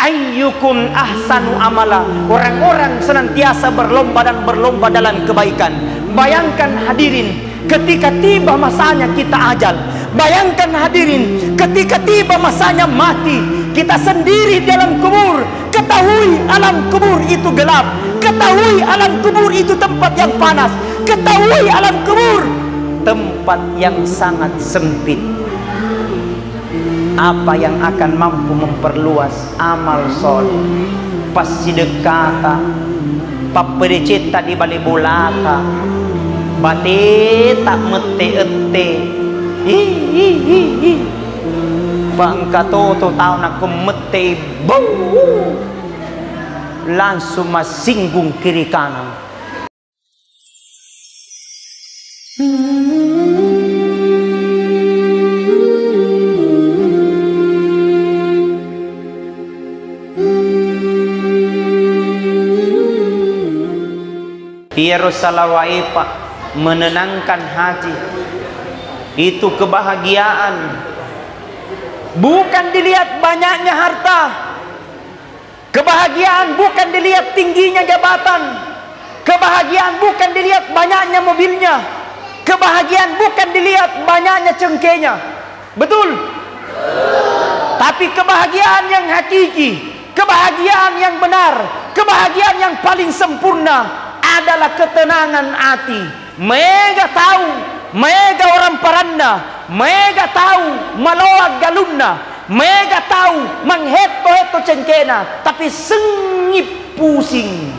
ayyukum ahsanu amala. Orang-orang senantiasa berlomba dan berlomba dalam kebaikan. Bayangkan hadirin, ketika tiba masanya kita ajal. Bayangkan hadirin, ketika tiba masanya mati, kita sendiri dalam kubur. Ketahui alam kubur itu gelap. Ketahui alam kubur itu tempat yang panas. Ketahui alam kubur tempat yang sangat sempit. Apa yang akan mampu memperluas amal soleh? Pas sidekata, papericita di balik bulaka, bate tak mete-ete, pangkatoto tao na kumete, bau, langsung masinggung kiri kanan. Yerusalawai Pak, menenangkan hati itu kebahagiaan. Bukan dilihat banyaknya harta. Kebahagiaan bukan dilihat tingginya jabatan. Kebahagiaan bukan dilihat banyaknya mobilnya. Kebahagiaan bukan dilihat banyaknya cengkehnya. Betul? Tapi kebahagiaan yang hakiki, kebahagiaan yang benar, kebahagiaan yang paling sempurna adalah ketenangan hati. Mega tahu, mega orang paranda, mega tahu maloag galunna, mega tahu mangheto-heto cengkena, tapi sengip pusing.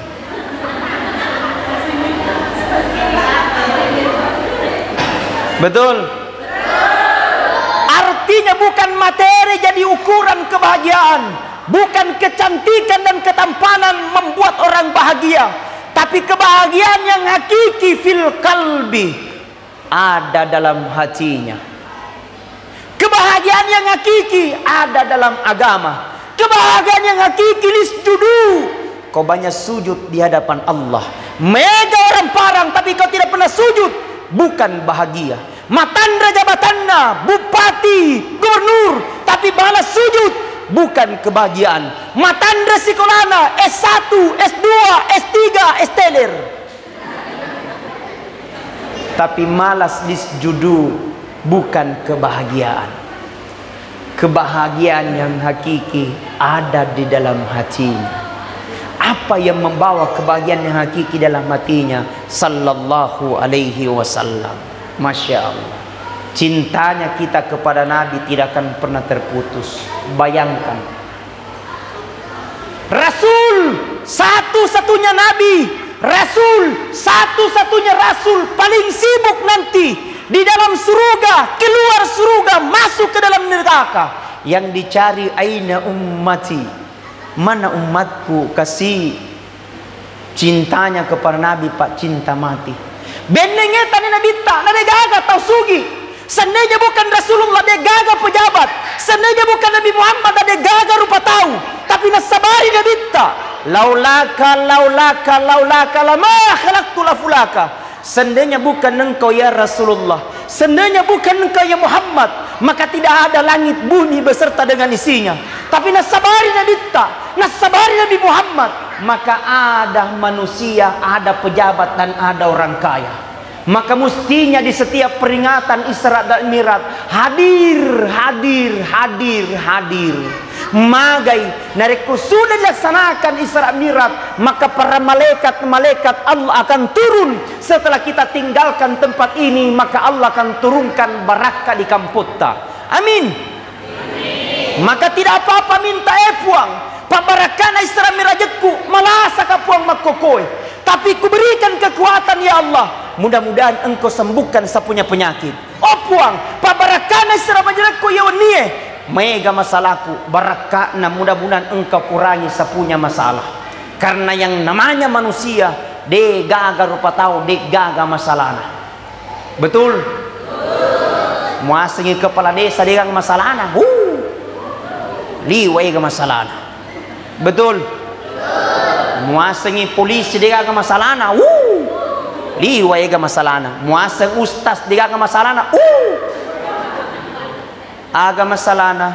Betul? Artinya bukan materi jadi ukuran kebahagiaan, bukan kecantikan dan ketampanan membuat orang bahagia, tapi kebahagiaan yang hakiki fil kalbi, ada dalam hatinya. Kebahagiaan yang hakiki ada dalam agama. Kebahagiaan yang hakiki lisjudu, kau banyak sujud di hadapan Allah. Mega orang parang tapi kau tidak pernah sujud, bukan bahagia. Matandra jabatanna, bupati, gubernur, tapi balas sujud, bukan kebahagiaan. Matandra sekolahna S1, S2, S3, S-teler, tapi malas disjudu, bukan kebahagiaan. Kebahagiaan yang hakiki ada di dalam hatinya. Apa yang membawa kebahagiaan yang hakiki dalam hatinya? Sallallahu alaihi wasallam. Masya Allah, cintanya kita kepada Nabi tidak akan pernah terputus. Bayangkan, Rasul satu-satunya Nabi, Rasul satu-satunya Rasul paling sibuk nanti di dalam surga, keluar surga, masuk ke dalam neraka. Yang dicari aina ummati, mana umatku? Kasih cintanya kepada Nabi Pak, cinta mati. Benengetan Nabi tak, nade gaga tau sugi. Seandainya bukan Rasulullah, dia gaga pejabat. Seandainya bukan Nabi Muhammad, dia gaga rupa tahu. Tapi nasabari Nabi tak. Laulaka, laulaka, laulaka, lama khalaqtu lafulaka. Seandainya bukan engkau ya Rasulullah, seandainya bukan engkau ya Muhammad, maka tidak ada langit bumi beserta dengan isinya. Tapi nasabari Nabi tak, nasabari Nabi Muhammad, maka ada manusia, ada pejabat, dan ada orang kaya. Maka mestinya di setiap peringatan Isra dan Mi'raj hadir, hadir, hadir, hadir. Magai nareku sudah dilaksanakan Isra Mi'raj, maka para malaikat Allah akan turun. Setelah kita tinggalkan tempat ini, maka Allah akan turunkan barakah di kamputta. Amin. Maka tidak apa-apa minta epuang pabarakana Isra Mi'rajku malasa kapuang makokoi, tapi kuberikan kekuatan ya Allah, mudah-mudahan engkau sembuhkan sapunya penyakit. Opuang pabarakana Isra Mi'rajku ya nie mega masalahku barakana, mudah-mudahan engkau kurangi sapunya masalah. Karena yang namanya manusia de gaga rupa tahu, de gaga masalahna. Betul? Muasingi kepala desa dengan masalahna, liway ke masalahna. Betul? Muasingi polisi dengan masalahna, liway ke masalahna. Muasing ustaz dengan masalahna, aga masalahna.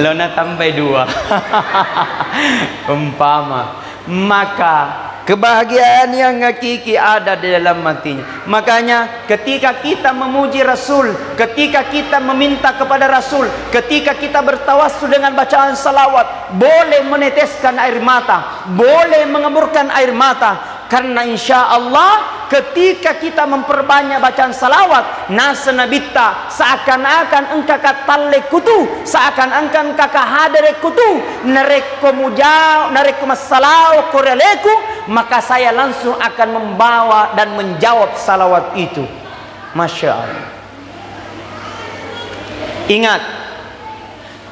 Lona tambah 2. Umpama. Maka kebahagiaan yang hakiki ada di dalam hatinya. Makanya ketika kita memuji Rasul, ketika kita meminta kepada Rasul, ketika kita bertawassul dengan bacaan salawat, boleh meneteskan air mata, boleh mengemburkan air mata. Karena insya Allah ketika kita memperbanyak bacaan salawat, nasa nabita seakan-akan engkau katalle kutu, seakan-akan kakak hadare kutu, nareko mujau, nareko masalau koreleku, maka saya langsung akan membawa dan menjawab salawat itu. Masya Allah. Ingat,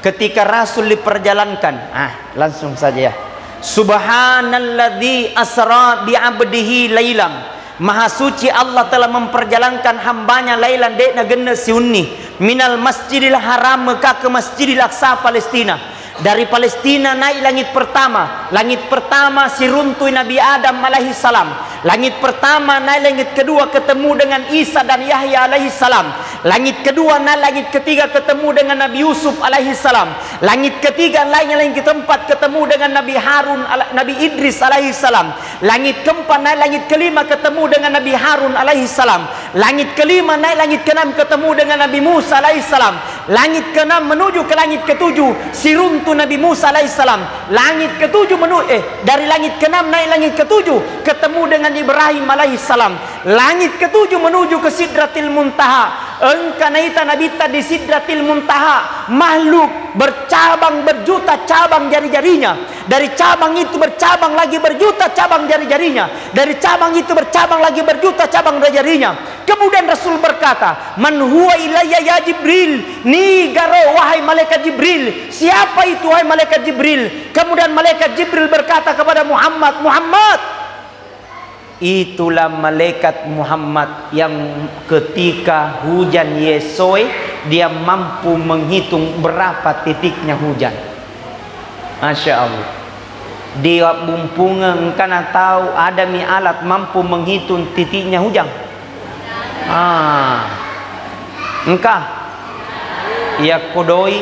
ketika Rasul diperjalankan, langsung saja ya. Subhanalladzi asra bi'abdihi lailam. Maha suci Allah telah memperjalankan hambanya lailan dek negena siunni minal masjidil haram Mekah ke masjidil aqsa Palestina. Dari Palestina naik langit pertama. Langit pertama siruntui Nabi Adam alaihi salam. Langit pertama naik langit kedua ketemu dengan Isa dan Yahya alaihi salam. Langit kedua naik langit ketiga ketemu dengan Nabi Yusuf alaihi salam. Langit ketiga naik langit keempat ketemu dengan Nabi Harun, Nabi Idris alaihi salam. Langit keempat naik langit kelima ketemu dengan Nabi Harun alaihi salam. Langit kelima naik langit keenam ketemu dengan Nabi Musa alaihi salam. Langit keenam menuju ke langit ketujuh siruntu Nabi Musa alaihissalam. Langit ketujuh dari langit keenam naik langit ketujuh ketemu dengan Ibrahim alaihissalam. Langit ketujuh menuju ke Sidratil Muntaha. Engkau naita nabita di Sidratil Muntaha. Makhluk bercabang berjuta cabang jari-jarinya. Dari cabang itu bercabang lagi berjuta cabang jari-jarinya. Dari cabang itu bercabang lagi berjuta cabang jari-jarinya. Kemudian Rasul berkata, "Man huwa ilayya ya Jibril?" Ni garo wahai malaikat Jibril. Siapa itu wahai malaikat Jibril? Kemudian malaikat Jibril berkata kepada Muhammad, "Muhammad, itulah malaikat Muhammad yang ketika hujan Yesoy dia mampu menghitung berapa titiknya hujan." Masya Allah. Dia bumpungan karena tahu ada mi alat mampu menghitung titiknya hujan. Engkau ya kodoi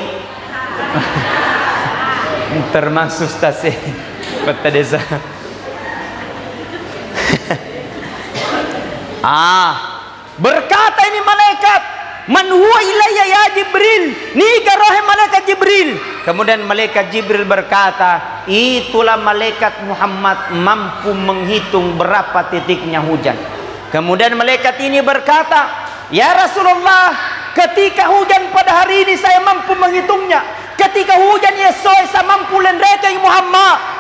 termasuk stasi kota desa. Berkata ini malaikat, "Man huwa ilayya ya Jibril?" Ni garohe malaikat Jibril. Kemudian malaikat Jibril berkata, "Itulah malaikat Muhammad mampu menghitung berapa titiknya hujan." Kemudian malaikat ini berkata, "Ya Rasulullah, ketika hujan pada hari ini saya mampu menghitungnya. Ketika hujan esok saya mampu lenrekai Muhammad."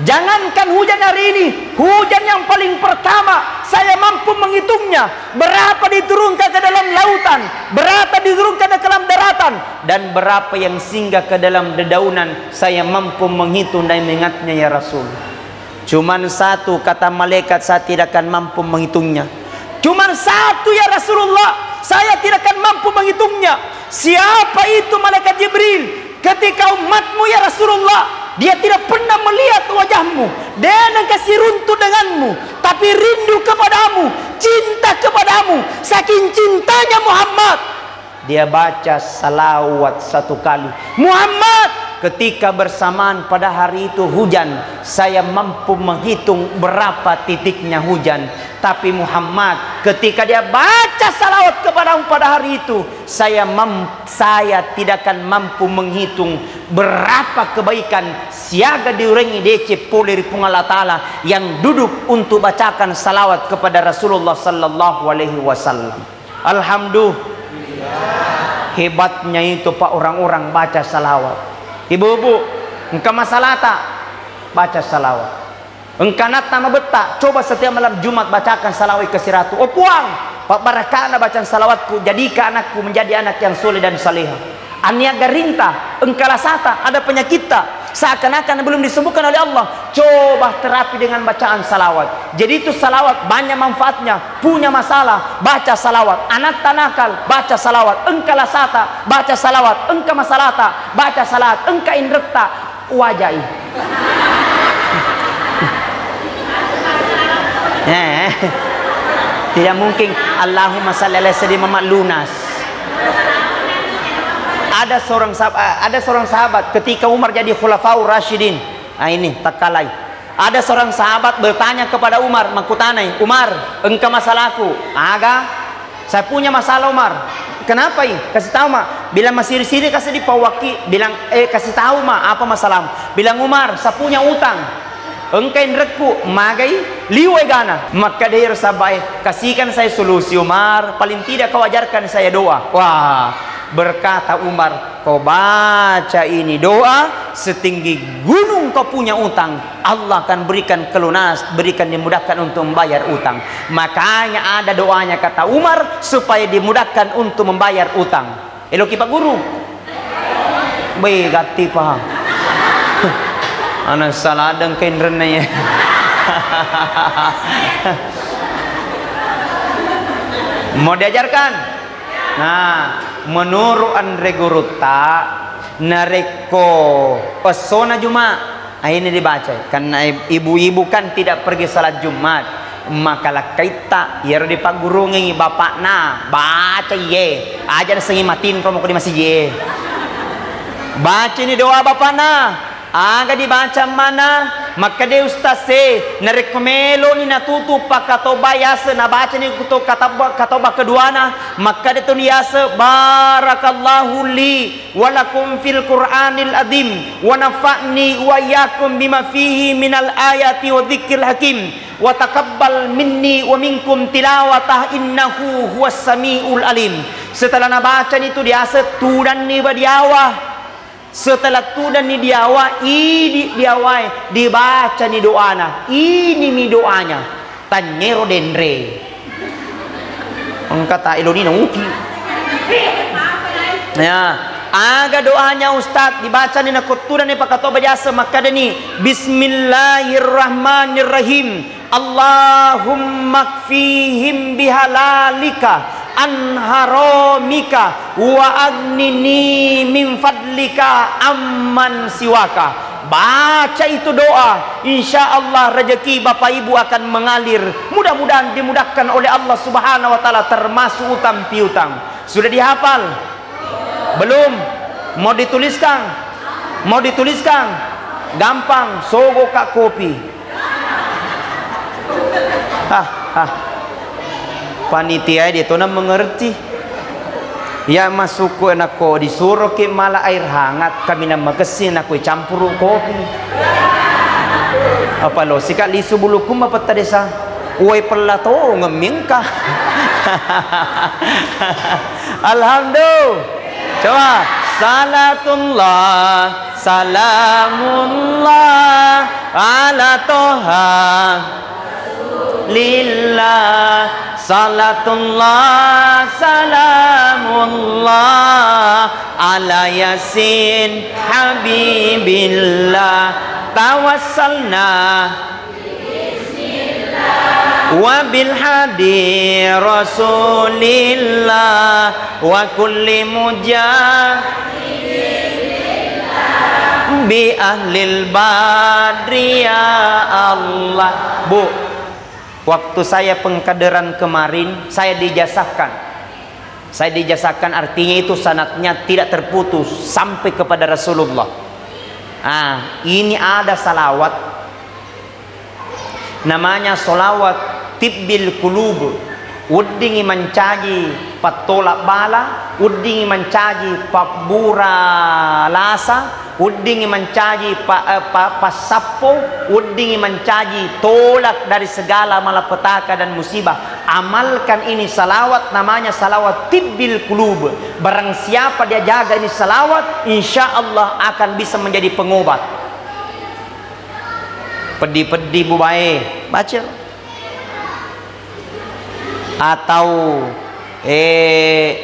Jangankan hujan hari ini, hujan yang paling pertama saya mampu menghitungnya. Berapa diturunkan ke dalam lautan, berapa diturunkan ke dalam daratan, dan berapa yang singgah ke dalam dedaunan, saya mampu menghitung dan mengingatnya ya Rasul. Cuman satu kata malaikat, saya tidak akan mampu menghitungnya. Cuman satu ya Rasulullah, saya tidak akan mampu menghitungnya. Siapa itu malaikat Jibril? Ketika umatmu ya Rasulullah, dia tidak pernah melihat wajahmu, dan kasih runtuh denganmu, tapi rindu kepadamu, cinta kepadamu, saking cintanya Muhammad. Dia baca salawat satu kali. Muhammad, ketika bersamaan pada hari itu hujan, saya mampu menghitung berapa titiknya hujan. Tapi Muhammad, ketika dia baca salawat kepadamu pada hari itu, saya tidak akan mampu menghitung berapa kebaikan siaga diurangi DC polir Allah Ta'ala yang duduk untuk bacakan salawat kepada Rasulullah Sallallahu Alaihi Wasallam. Alhamdulillah. Hebatnya itu Pak orang-orang baca salawat. Ibu-ibu, engkau masalah tak? Baca salawat. Engkau nat nama betak, coba setiap malam Jumat bacakan salawat ke siratu. Oh puang, Pak barakana bacaan salawatku, jadikan anakku menjadi anak yang soleh dan salihah. Aniaga rinta, engkau lasata, ada penyakit tak? Seakan-akan belum disembuhkan oleh Allah. Coba terapi dengan bacaan salawat. Jadi itu salawat banyak manfaatnya. Punya masalah, baca salawat. Anak tanakal, baca salawat. Engkau lasata, baca salawat. Engkau masalata, baca salawat. Engkau indrekta, wajai. Tidak mungkin Allahumma salli ala sayyidina Muhammad lunas. Ada seorang sahabat ketika Umar jadi Khulafaur Rasyidin. Nah ini tak kalai. Ada seorang sahabat bertanya kepada Umar, makutanai, Umar, engkau masalahku? Aga, saya punya masalah Umar. Kenapa ini? Kasih tahu mak. Bilang masih di sini kasih di pawaki. Bilang kasih tahu mak apa masalah. Bilang Umar, saya punya utang. Engkau nrekku magai liwai gana. Maka dia sabai, kasihkan saya solusi Umar. Paling tidak kau ajarkan saya doa. Wah, berkata Umar, kau baca ini doa setinggi gunung kau punya utang, Allah akan berikan kelunas, berikan dimudahkan untuk membayar utang. Makanya ada doanya kata Umar supaya dimudahkan untuk membayar utang. Eloki Pak Guru. Baik gati paham. Anak salah dan kain renanya. Mau diajarkan? Nah, menurut Andre Guruta nareko pesona Jumat ini dibaca karena ibu-ibu kan tidak pergi salat Jumat, makalah kaita ya di Pak Guru ngi bapak na baca ye aja sengi matin kalau mau di masih ye baca ini doa bapak na aga dibaca mana maka de ustaz narekomelo ni natutu pakatoba yasa na baca ni kuto katoba keduana maka de tuniyasa barakallahu li walakum fil qur'anil adim wa nafa'ni wa iyyakum bima fihi minal ayati wa dzikril hakim wa taqabbal minni wa minkum tilawatah innahu huwas samiul alim. Setelah nabaca itu diasa tudan ni badiawa. Setelah tu dan ni diawa ini diawai dibaca ni doana ini mi doanya tanyero dendre engkata elonina uki ya aga doanya ustaz dibaca ni nakuturan ni pakatoba jasa maka ni bismillahirrahmanirrahim Allahumma kfihim bihalalika an haramika wa agnini min fadlika amman siwaka. Baca itu doa, insya Allah rezeki bapak ibu akan mengalir. Mudah-mudahan dimudahkan oleh Allah Subhanahu wa taala termasuk utang piutang. Sudah dihafal? Belum? Mau dituliskan? Mau dituliskan? Gampang, sogo kak kopi. Panitia dia tu nak mengerti. Ya masuk ko nako disuruh ke malah air hangat kami nak makesin aku campur kopi. Apa lo sikat lisu bulukum apa tadesa? Uai pelato ngemingka. Alhamdulillah. Coba salatullah salamullah ala toha lillah salatullah salamullah ala yasin habibillah tawassalna wa bil hadi rasulillah wa kulli mujahidin bi ahlil badri ya Allah. Bu, waktu saya pengkaderan kemarin saya dijasahkan artinya itu sanadnya tidak terputus sampai kepada Rasulullah. Ini ada salawat namanya salawat tibbil qulub, uddingi mencaji patolak bala, uddingi mencaji pabura lasa, uddingi mencaji pasapo, uddingi mencaji tolak dari segala malapetaka dan musibah. Amalkan ini salawat, namanya salawat tibbil qulub. Barang siapa dia jaga ini salawat, insya Allah akan bisa menjadi pengobat. Pedih-pedih bu baik baca. Atau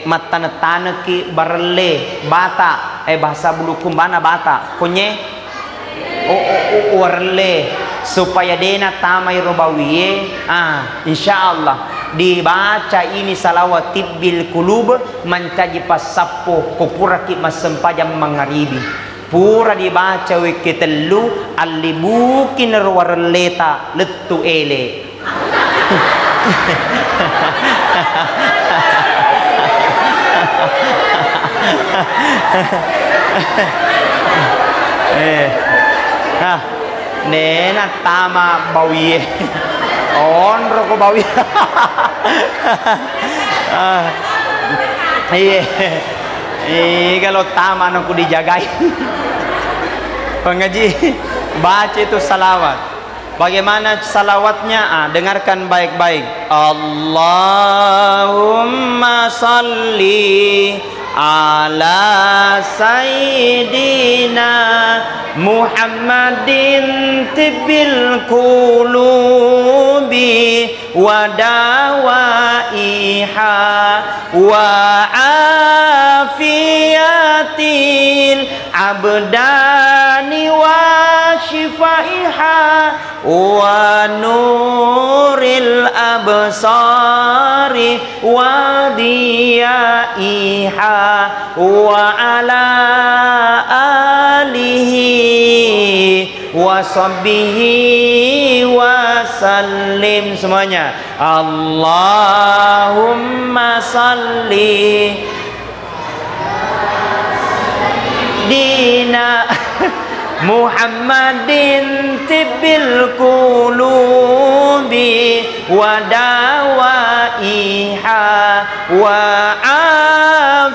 matana-tana ki barle bata bahasa bulukum bana bata konye warle supaya dena tamai robawiye. Insyaallah dibaca ini salawat tibbil qulub mencaji pasapo kopura ki masempajam mangaribi pura dibaca wikitelu alibukin warleta letu ele. Nah, nena tama bawi. On roko bawi. Kalau tama aku dijagai. Pengaji baca itu salawat. Bagaimana salawatnya? Dengarkan baik-baik. Allahumma salli ala sayyidina Muhammadin tibbil qulubi wa dawaiha wa afiyatil abdani wa shifaiha wa nuril absari wa diyaiha wa ala alihi wa sahbihi wa sallim. Semuanya Allahumma salli dina Muhammadin tibbil qulubi wa dawaiha wa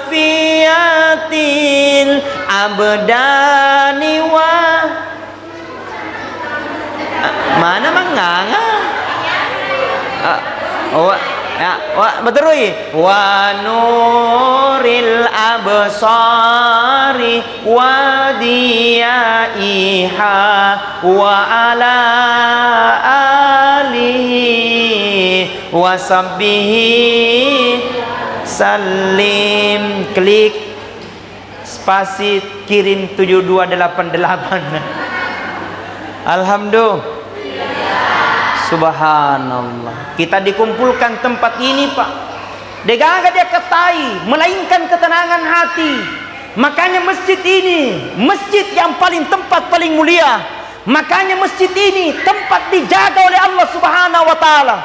afiyatil abdani wa mana manganga betul wa nuril absari wa diyaiha wa ala alihi wa sahbihi salim. Klik spasi kirim 7288. Alhamdulillah. Subhanallah. Kita dikumpulkan tempat ini, Pak. Degaga dia ketai, melainkan ketenangan hati. Makanya masjid ini, masjid yang tempat paling mulia. Makanya masjid ini tempat dijaga oleh Allah Subhanahu wa taala.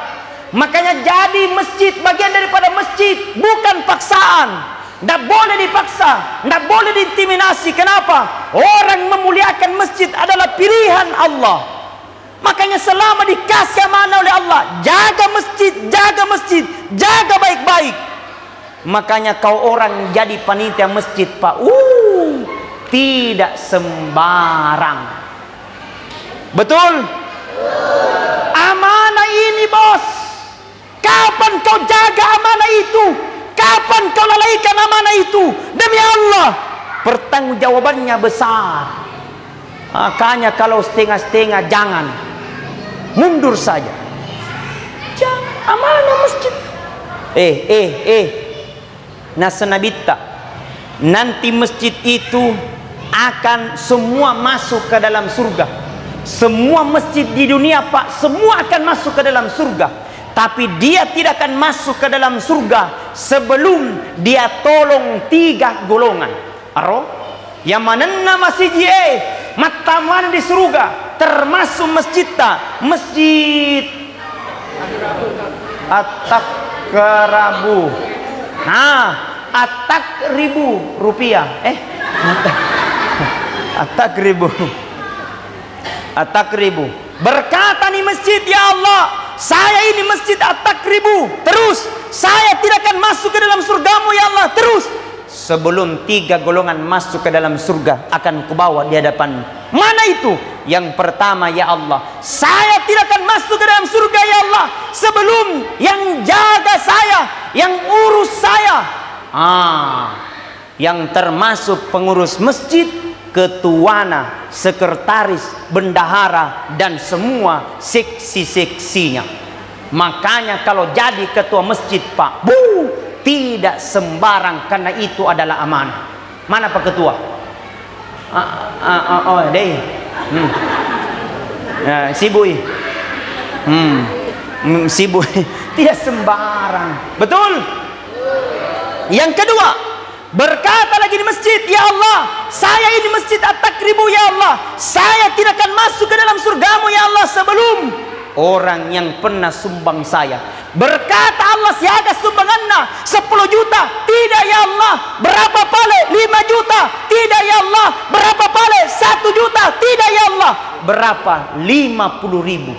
Makanya jadi masjid bagian daripada masjid, bukan paksaan. Tidak boleh dipaksa, tidak boleh diintimidasi. Kenapa? Orang memuliakan masjid adalah pilihan Allah. Makanya selama dikasih amanah oleh Allah, jaga masjid, jaga baik-baik. Makanya kau orang jadi panitia masjid, Pak, tidak sembarang. Betul? Amanah ini, bos. Kapan kau jaga amanah itu? Kapan kau lalaikan amanah itu? Demi Allah, pertanggungjawabannya besar. Makanya kalau setengah-setengah jangan, mundur saja. Jangan amanah masjid. Nasanabita, nanti masjid itu akan semua masuk ke dalam surga. Semua masjid di dunia, Pak, semua akan masuk ke dalam surga. Tapi dia tidak akan masuk ke dalam surga sebelum dia tolong 3 golongan. Yang mana masjid mataman di surga, termasuk masjid At-Takrabu. At-Takribu rupiah. At-Takribu. Berkata nih masjid, ya Allah, saya ini masjid At-Takribu. Terus saya tidak akan masuk ke dalam surgamu, ya Allah. Terus sebelum 3 golongan masuk ke dalam surga, akan kubawa di hadapan. Mana itu? Yang pertama, ya Allah, saya tidak akan masuk ke dalam surga, ya Allah, sebelum yang jaga saya, yang urus saya, yang termasuk pengurus masjid, ketuana, sekretaris, bendahara, dan semua seksi-seksinya. Makanya kalau jadi ketua masjid, Pak, tidak sembarang, karena itu adalah amanah. Mana Pak Ketua? Sibui. Sibui. Tidak sembarang. Betul? Yang kedua, berkata lagi di masjid, ya Allah, saya ini masjid At-Takribu, ya Allah, saya tidak akan masuk ke dalam surgamu, ya Allah, sebelum orang yang pernah sumbang saya Berkata Allah, siaga sumbanganna 10 juta. Tidak ya Allah. Berapa pale? 5 juta. Tidak ya Allah. Berapa pale? 1 juta. Tidak ya Allah. Berapa? 50.000.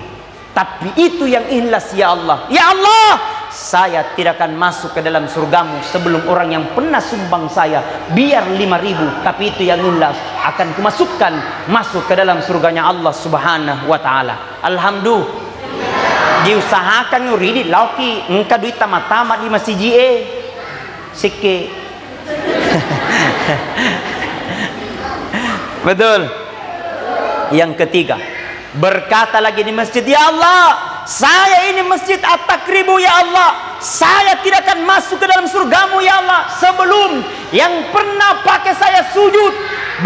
Tapi itu yang ikhlas ya Allah. Ya Allah, saya tidak akan masuk ke dalam surgamu sebelum orang yang pernah sumbang saya biar 5.000. Tapi itu yang ikhlas akan kumasukkan masuk ke dalam surganya Allah subhanahu wa ta'ala. Alhamdulillah. Diusahakan nguri di lauki engka duit tamat-tamat di masjid sike. Betul. Yang ketiga, berkata lagi di masjid, ya Allah, saya ini masjid At-Takribu ya Allah, saya tidak akan masuk ke dalam surgamu ya Allah sebelum yang pernah pakai saya sujud.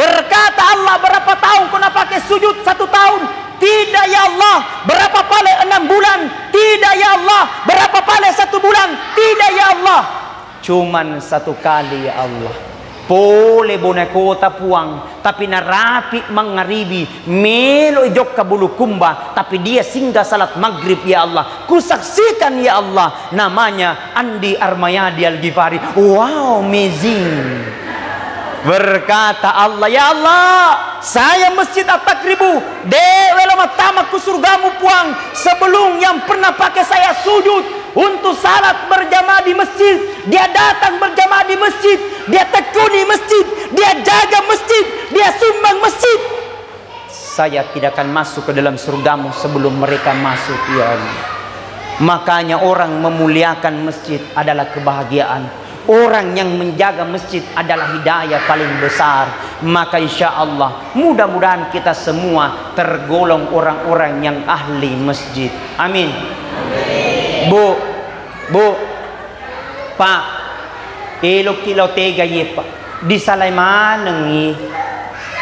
Berkata Allah, berapa tahun kena pakai sujud? 1 tahun. Tidak ya Allah. Berapa pale 6 bulan? Tidak ya Allah. Berapa pale 1 bulan? Tidak ya Allah. Cuman 1 kali ya Allah. Boleh boneko tapuang, tapi narapi mengaribi melo ijok ka bulu kumba, tapi dia singgah salat maghrib ya Allah. Kusaksikan ya Allah, namanya Andi Armayadi Al-Ghifari. Wow, amazing. Berkata Allah, ya Allah, saya masjid At-Takribu dewe lama tamak ku surgamu puang sebelum yang pernah pakai saya sujud untuk salat berjamaah di masjid. Dia datang berjamaah di masjid, dia tekuni masjid, dia jaga masjid, dia sumbang masjid. Saya tidak akan masuk ke dalam surgamu sebelum mereka masuk ya Allah. Makanya orang memuliakan masjid adalah kebahagiaan. Orang yang menjaga masjid adalah hidayah paling besar. Maka insya Allah mudah-mudahan kita semua tergolong orang-orang yang ahli masjid. Amin. Bu, Pak, elok kilo tega ye Pak. Di Salaiman nengi,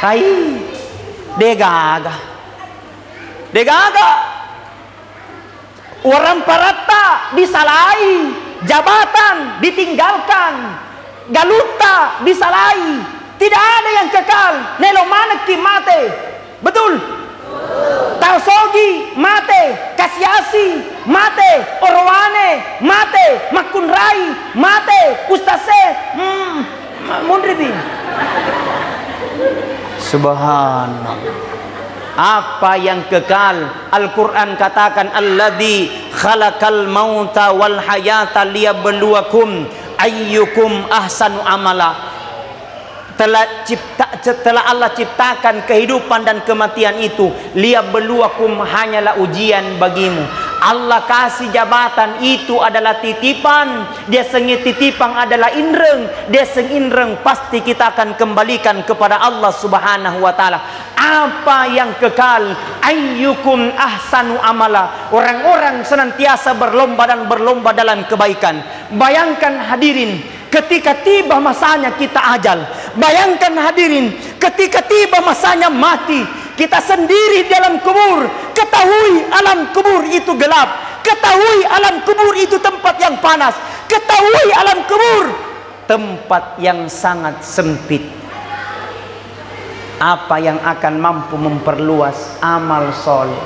ay, degaga. Orang parata disalai. Jabatan ditinggalkan, galuta disalai, tidak ada yang kekal. Nelo maneki mate, betul? Tausogi mate, Kasiasi mate, Orwane mate, Makunrai mate, Ustase Mundribi. Subhanallah. Apa yang kekal? Al-Quran katakan, alladzi khalaqal mauta wal hayata liyabluwakum ayyukum ahsanu amala. Telah Allah ciptakan kehidupan dan kematian itu, liyabluwakum, hanyalah ujian bagimu. Allah kasih jabatan itu adalah titipan. Dia sengit titipan adalah inreng. Dia sengindreng pasti kita akan kembalikan kepada Allah subhanahu wa ta'ala. Apa yang kekal? Ayyukum ahsanu amala. Orang-orang senantiasa berlomba dan berlomba dalam kebaikan. Bayangkan hadirin, ketika tiba masanya kita ajal. Bayangkan hadirin, ketika tiba masanya mati, kita sendiri dalam kubur. Ketahui alam kubur itu gelap. Ketahui alam kubur itu tempat yang panas. Ketahui alam kubur tempat yang sangat sempit. Apa yang akan mampu memperluas amal soleh?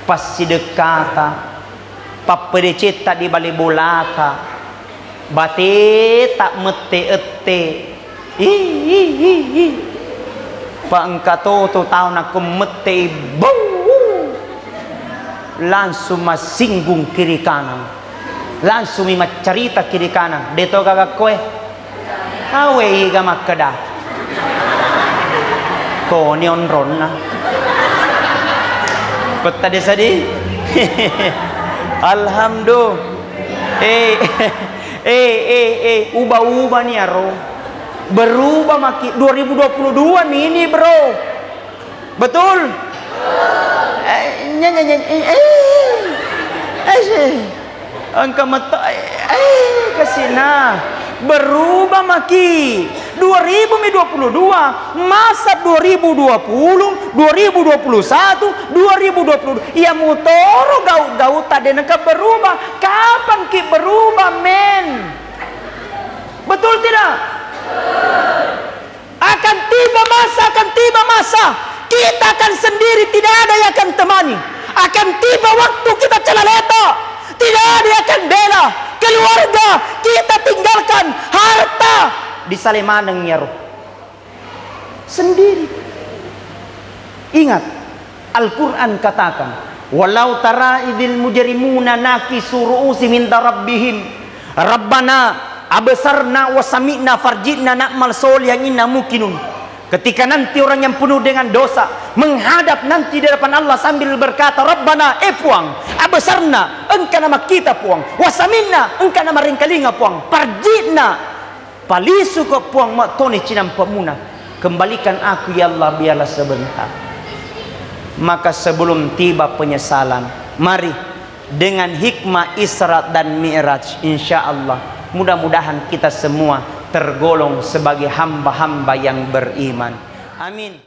Pas sidekata, papereceta di bali bolata, bate tak mete ete, pangkato tahu nak mete bau, langsung masinggung kiri kanan, langsung cerita kiri kanan. Deto kagak kue, awe iga makada. Ko ni onron na peta desa di alhamdulillah ubah-ubah nih aro berubah maki 2022 nih ini bro, betul? Angka mata kesina berubah maki 2022 masa 2020 2021 2022 ya mutoro gaut tadi nak berubah. Kapan ki berubah men? Betul tidak? Akan tiba masa kita akan sendiri, tidak ada yang akan temani. Akan tiba waktu kita celaleta, Tidak dia akan bela keluarga, kita tinggalkan harta di Salemanang ya roh sendiri. Ingat, Al-Quran katakan, walau tara idil mujrimuna nakisu ru'usi min rabbihim rabbana absarna wa sami'na farjidna na'mal solihan inna mukinun. Ketika nanti orang yang penuh dengan dosa menghadap nanti di depan Allah sambil berkata, Rabbana puang, absarna engkau nama kita puang, wa sami'na engkau nama ringkalinga puang, farjidna palisu ke puang matoni cinam pemuna, kembalikan aku ya Allah biarlah sebentar. Maka sebelum tiba penyesalan, mari dengan hikmah Isra dan Mi'raj, insya Allah mudah-mudahan kita semua tergolong sebagai hamba-hamba yang beriman. Amin.